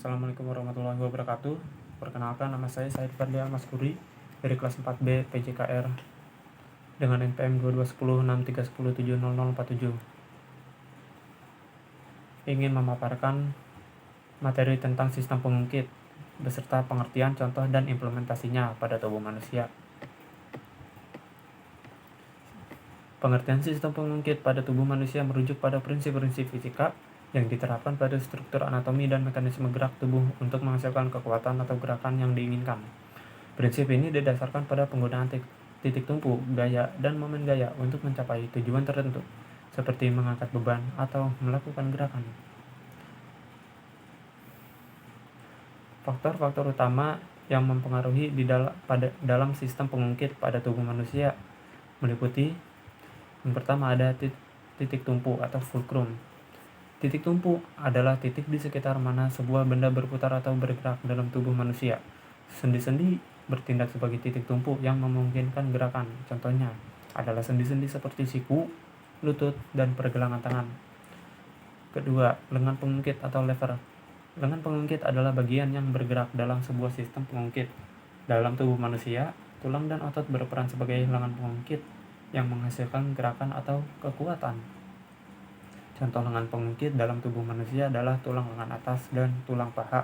Assalamualaikum warahmatullahi wabarakatuh. Perkenalkan, nama saya Said Fadlial Maskuri dari kelas 4B PJKR dengan NPM 221063107047. Ingin memaparkan materi tentang sistem pengungkit beserta pengertian, contoh, dan implementasinya pada tubuh manusia. Pengertian sistem pengungkit pada tubuh manusia merujuk pada prinsip-prinsip fisika yang diterapkan pada struktur anatomi dan mekanisme gerak tubuh untuk menghasilkan kekuatan atau gerakan yang diinginkan. Prinsip ini didasarkan pada penggunaan titik tumpu, gaya, dan momen gaya untuk mencapai tujuan tertentu, seperti mengangkat beban atau melakukan gerakan. Faktor-faktor utama yang mempengaruhi dalam sistem pengungkit pada tubuh manusia meliputi: yang pertama ada titik tumpu atau fulcrum. Titik tumpu adalah titik di sekitar mana sebuah benda berputar atau bergerak dalam tubuh manusia. Sendi-sendi bertindak sebagai titik tumpu yang memungkinkan gerakan. Contohnya adalah sendi-sendi seperti siku, lutut, dan pergelangan tangan. Kedua, lengan pengungkit atau lever. Lengan pengungkit adalah bagian yang bergerak dalam sebuah sistem pengungkit. Dalam tubuh manusia, tulang dan otot berperan sebagai lengan pengungkit yang menghasilkan gerakan atau kekuatan. Contoh lengan pengungkit dalam tubuh manusia adalah tulang lengan atas dan tulang paha.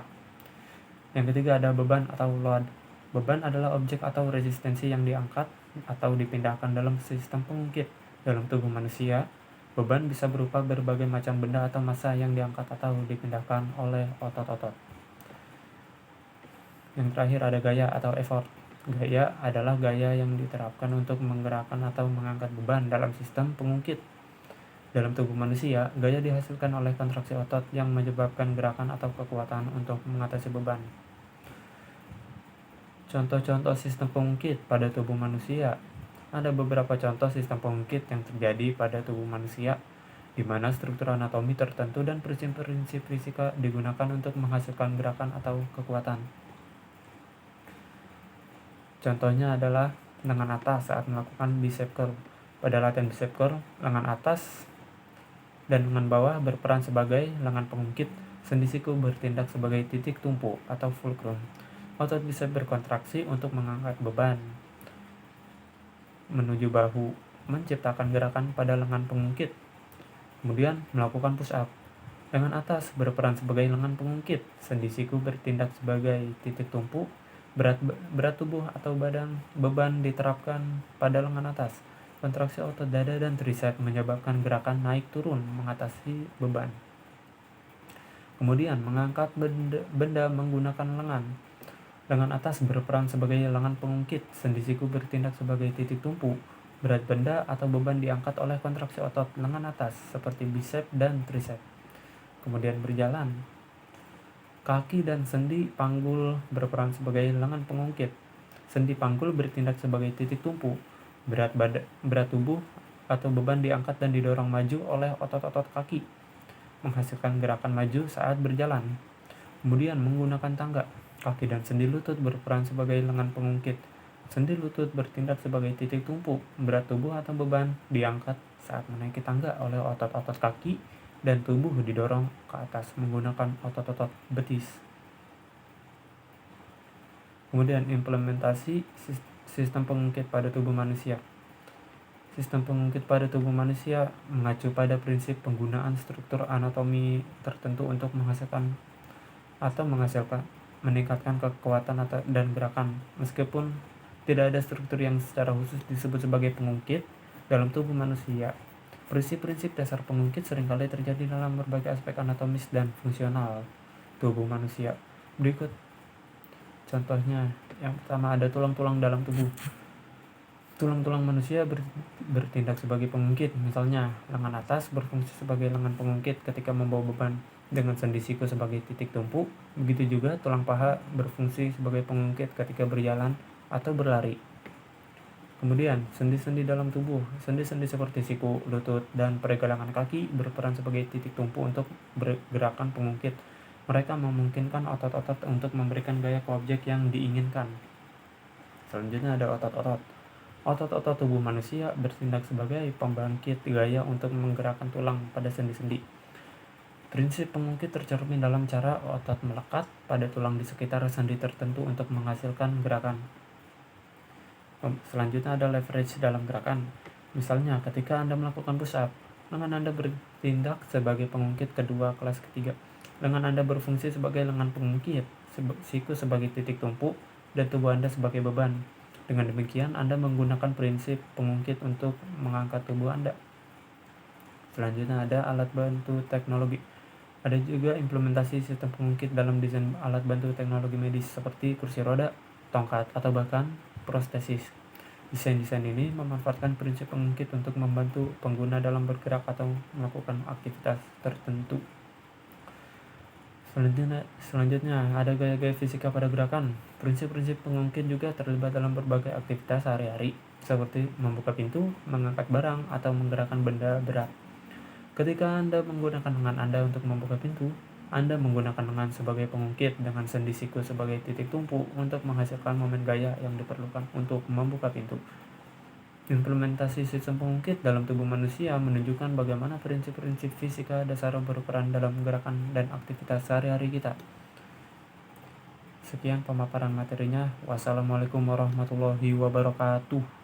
Yang ketiga ada beban atau load. Beban adalah objek atau resistensi yang diangkat atau dipindahkan dalam sistem pengungkit. Dalam tubuh manusia, beban bisa berupa berbagai macam benda atau massa yang diangkat atau dipindahkan oleh otot-otot. Yang terakhir ada gaya atau effort. Gaya adalah gaya yang diterapkan untuk menggerakkan atau mengangkat beban dalam sistem pengungkit. Dalam tubuh manusia, gaya dihasilkan oleh kontraksi otot yang menyebabkan gerakan atau kekuatan untuk mengatasi beban. Contoh-contoh sistem pengungkit pada tubuh manusia. Ada beberapa contoh sistem pengungkit yang terjadi pada tubuh manusia, di mana struktur anatomi tertentu dan prinsip-prinsip fisika digunakan untuk menghasilkan gerakan atau kekuatan. Contohnya adalah lengan atas saat melakukan bicep curl. Pada latihan bicep curl, lengan atas dan lengan bawah berperan sebagai lengan pengungkit. Sendi siku bertindak sebagai titik tumpu atau fulcrum. Otot bisa berkontraksi untuk mengangkat beban menuju bahu, menciptakan gerakan pada lengan pengungkit. Kemudian melakukan push up. Lengan atas berperan sebagai lengan pengungkit. Sendi siku bertindak sebagai titik tumpu. Berat tubuh atau beban diterapkan pada lengan atas. Kontraksi otot dada dan tricep menyebabkan gerakan naik turun mengatasi beban. Kemudian mengangkat benda menggunakan lengan. Lengan atas berperan sebagai lengan pengungkit. Sendi siku bertindak sebagai titik tumpu. Berat benda atau beban diangkat oleh kontraksi otot lengan atas seperti bicep dan tricep. Kemudian berjalan. Kaki dan sendi panggul berperan sebagai lengan pengungkit. Sendi panggul bertindak sebagai titik tumpu. Berat tubuh atau beban diangkat dan didorong maju oleh otot-otot kaki, menghasilkan gerakan maju saat berjalan. Kemudian menggunakan tangga. Kaki dan sendi lutut berperan sebagai lengan pengungkit. Sendi lutut bertindak sebagai titik tumpu. Berat tubuh atau beban diangkat saat menaiki tangga oleh otot-otot kaki dan tubuh didorong ke atas menggunakan otot-otot betis. Kemudian implementasi sistem pengungkit pada tubuh manusia. Sistem pengungkit pada tubuh manusia mengacu pada prinsip penggunaan struktur anatomi tertentu untuk meningkatkan kekuatan dan gerakan. Meskipun tidak ada struktur yang secara khusus disebut sebagai pengungkit dalam tubuh manusia, prinsip-prinsip dasar pengungkit seringkali terjadi dalam berbagai aspek anatomis dan fungsional tubuh manusia. Berikut contohnya. Yang pertama ada tulang-tulang dalam tubuh. Tulang-tulang manusia bertindak sebagai pengungkit. Misalnya, lengan atas berfungsi sebagai lengan pengungkit ketika membawa beban dengan sendi siku sebagai titik tumpu. Begitu juga tulang paha berfungsi sebagai pengungkit ketika berjalan atau berlari. Kemudian, sendi-sendi dalam tubuh. Sendi-sendi seperti siku, lutut, dan pergelangan kaki berperan sebagai titik tumpu untuk gerakan pengungkit. Mereka memungkinkan otot-otot untuk memberikan gaya ke objek yang diinginkan. Selanjutnya ada otot-otot. Otot-otot tubuh manusia bertindak sebagai pembangkit gaya untuk menggerakkan tulang pada sendi-sendi. Prinsip pengungkit tercermin dalam cara otot melekat pada tulang di sekitar sendi tertentu untuk menghasilkan gerakan. Selanjutnya ada leverage dalam gerakan. Misalnya ketika Anda melakukan push up, lengan Anda bertindak sebagai pengungkit kedua kelas ketiga. Lengan Anda berfungsi sebagai lengan pengungkit, siku sebagai titik tumpu, dan tubuh Anda sebagai beban. Dengan demikian, Anda menggunakan prinsip pengungkit untuk mengangkat tubuh Anda. Selanjutnya ada alat bantu teknologi. Ada juga implementasi sistem pengungkit dalam desain alat bantu teknologi medis seperti kursi roda, tongkat, atau bahkan prostesis. Desain-desain ini memanfaatkan prinsip pengungkit untuk membantu pengguna dalam bergerak atau melakukan aktivitas tertentu. Selanjutnya ada gaya-gaya fisika pada gerakan. Prinsip-prinsip pengungkit juga terlibat dalam berbagai aktivitas sehari-hari, seperti membuka pintu, mengangkat barang, atau menggerakkan benda berat. Ketika Anda menggunakan lengan Anda untuk membuka pintu, Anda menggunakan lengan sebagai pengungkit dengan sendi siku sebagai titik tumpu untuk menghasilkan momen gaya yang diperlukan untuk membuka pintu. Implementasi sistem pengungkit dalam tubuh manusia menunjukkan bagaimana prinsip-prinsip fisika dasar berperan dalam gerakan dan aktivitas sehari-hari kita. Sekian pemaparan materinya. Wassalamualaikum warahmatullahi wabarakatuh.